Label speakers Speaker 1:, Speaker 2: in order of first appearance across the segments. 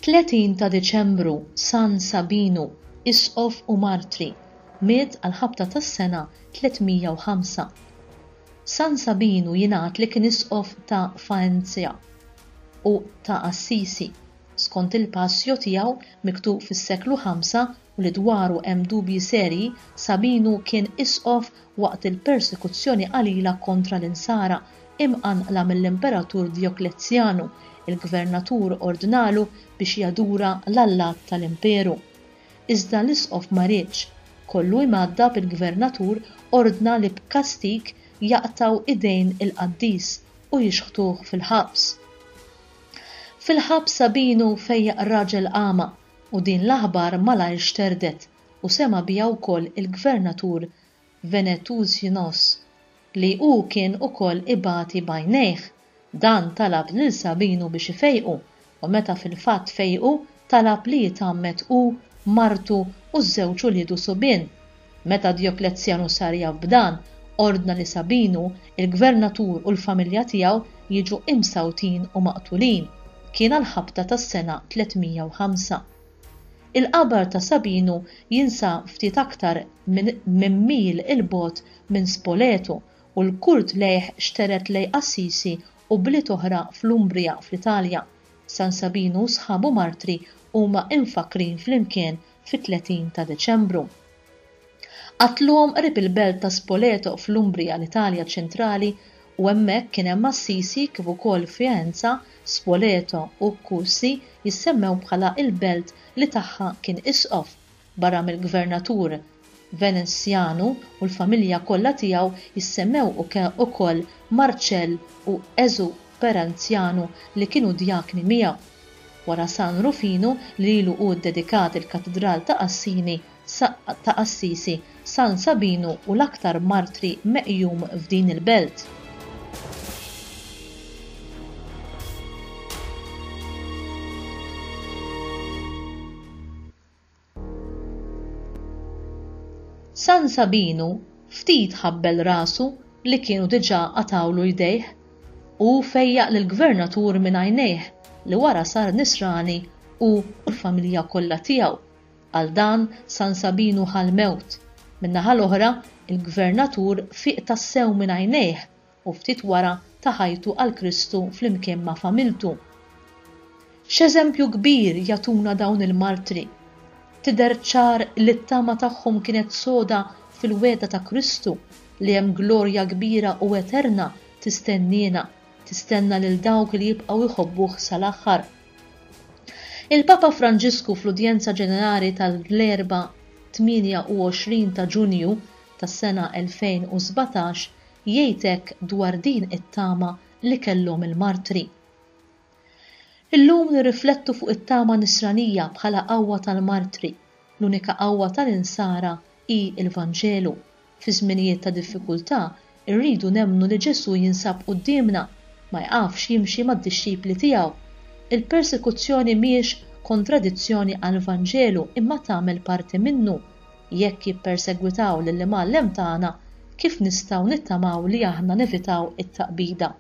Speaker 1: 30 ta' Deċembru San Sabinu, isqof u martri, miet għal-ħabta tas-sena 305. San Sabinu jingħad li kien isqof ta' Faenza u ta' Assisi. Skont il-passjo tiegħu miktub fis-seklu 5 u li dwaru hemm dubji serji, Sabinu kien isqof waqt il-persekuzzjoni qalila kontra l-insara imqanqla mill-Imperatur Dioklezzjanu, il-Gvernatur ordnalu biex jadura l-Allat tal-Imperu. Iżda l-isqof ma rridx, kollu jmaddab il-Gvernatur ordna li b'kastik jaqtaw idejn il-qaddis u jixħtuh fil-ħabs. Fil-ħabs Sabinu fejjaq raġel qama u din l-aħbar malajr xterdet u sema biha wkoll il-Gvernatur Venetuzinos li hu kien ukoll ibati bajnejh. Dan talab lil Sabinu biex ifejqu u meta fil-fatt fejqu talab li jitammet hu, martu u ż-żewġ uliedu subien. Meta Dioklezzjanu sar jaf b'dan, ordna li Sabinu, il-Gvernatur u l-familja tiegħu jiġu imsawtin u maqtulin. Kien għal-ħabta tas-sena 305. Il-qabar ta' Sabinu jinsab ftit aktar minn mil il-bogħod minn Spoleto u l-kult lejh xteret lej Assisi u bliet oħra fl-Umbria fl-Italja. San Sabinu sħabu martri huma infakrin flimkien fit-30 ta' Deċembru. Qatluhom qrib il-belt ta' Spoleto fl-Umbria l-Italja ċentrali u hemmhekk kien hemm Assisi kif ukoll Faenza, Spoleto u Cussi jissemmew bħala il-belt li tagħha kien isqof barra mill-Gvernatur Venezjanu u l-familja kollha tiegħu jissemmew ukoll Marċell u Eżu Peranzjanu li kienu djakni miegħu. Wara San Rufinu li ilu hu ddedikat il-Katedral ta' Assisi, San Sabinu u l-aktar martri meqjum f'din il-belt. San Sabinu ftit ħabbel rasu li kienu diġà qatawlu jdejh u fejjaq lill-Gvernatur minn għajnejh li wara sar nisrani u l-familja kollha tiegħu. Għal dan San Sabinu ħal-mewt. Min-naħa l-oħra il-Gvernatur fiq tassew minn għajnejh u ftit wara taħajtu għal Kristu flimkien ma' familtu. X'eżempju kbir jagħtuna dawn il-martri. Tidher ċar li t-tama tagħhom kienet soda fil-weda ta' Kristu li hemm glorja kbira u eterna tistenna lil dawk li jibqgħu jħobbuh sal-aħħar. Il-Papa Franġisku fl-Udjenza Ġenerali tal-4 28 ta' Ġunju tas-sena 2017 jgħidek dwar din it-tama li kellhom il-martri. Illum nirriflettu fuq it-tama nisranija bħala qawwa tal-martri. L-unika qawwa tal-insara hi l-Vanġelu. Fi żminijiet ta' diffikultà irridu nemmnu li Ġesu jinsab qudiemna, ma jqafx jimxi mad-dixxipli tiegħu. Il-persekuzzjoni mhijiex kontradizzjoni għall-Vanġelu imma tagħmel parti minnu. Jekk jippersegwitaw lill-imgħallem tagħna, kif nistgħu nittamaw li aħna nevitaw it-taqbida.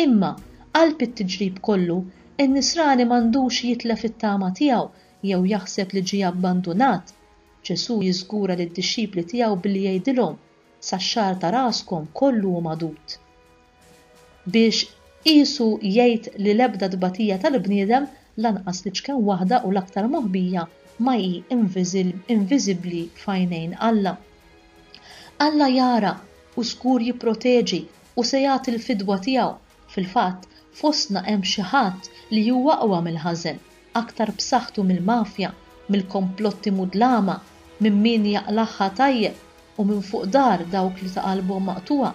Speaker 1: Imma qalb it-tiġrib kollu, in-nisrani m'għandux jitlef it-tama tiegħu jew jaħseb li ġie abbandunat. Ġesu jiżgura lid-dixxipli tiegħu billi jgħidilhom sax-xar ta' raskom kollu hu magħdud. Biex qisu jgħid li l-ebda tbatija tal-bniedem lanqas li ċkemm waħda u l-aktar moħbija ma hi inviżibbli f'għajnejn Alla. Alla jara u żgur jipproteġi u se jagħti l-fidwa tiegħu. Fil-fatt, fostna hemm xi ħadd li huwa aqwa mill-ħażen, aktar b'saħħtu mill-mafja, mill-komplotti mudlama, minn min jaqlaħħa tajjeb u minn fuq dar dawk li ta' qalbhom maqtuwa.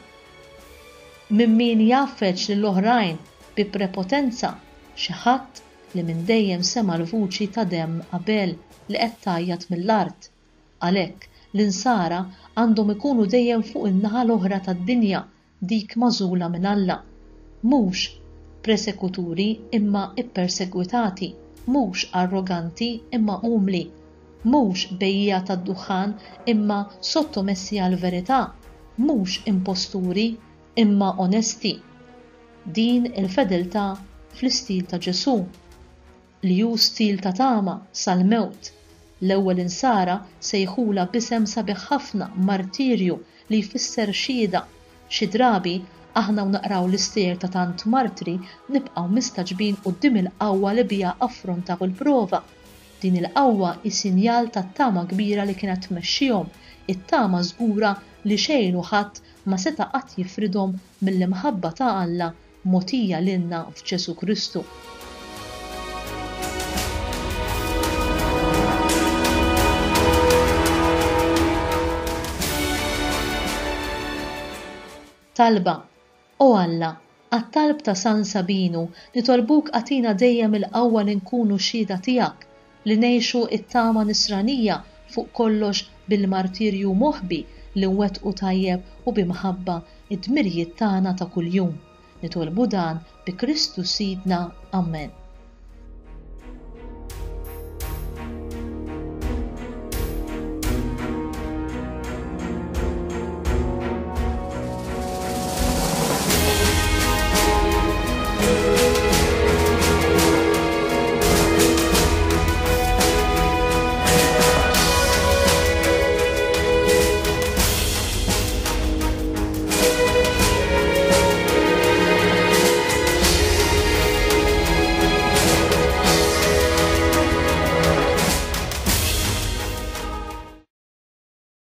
Speaker 1: Minn min jaffeċ lill-oħrajn bi prepotenza, xi ħadd li minn dejjem sema l-vuċi ta' demm qabel li qed tajjat mill-art. Għalhekk l-insara għandhom ikunu dejjem fuq in-naħa l-oħra tad-dinja, dik magħżula minn Alla. Mhux persekuturi imma ippersegwitati, mhux arroganti imma umli, mhux bejja tad-duħan imma sottomessi għall-verità, mhux imposturi imma onesti. Din il-fedeltà fl-istil ta' Ġesu. li hu stil ta' tama sal-mewt. L-ewwel insara sejħula b'isem sabiħ ħafna martirju li jfisser xhieda. Xi drabi aħna naqraw l-istier ta' tant martri nibqgħu mistaġbin quddiem il-qawwa li biha affrontaw il-prova. Din il-qawwa hi sinjal tat-tama kbira li kienet tmexxihom, it-tama żgura li xejn u ħadd ma seta' qatt jifridhom mill-imħabba ta' Alla mogħtija lilna f'Ġesu Kristu. Talba. O Alla, għat-talb ta' San Sabinu nitolbuk għatina dejjem il-qawwa li nkunu xhieda tiegħek, li ngħixu it-tama nisranija fuq kollox bil-martirju moħbi li nwettqu tajjeb u bimħabba id-dmirijiet tagħna ta' kuljum. Nitolbu dan bi Kristu Sidna. Amen.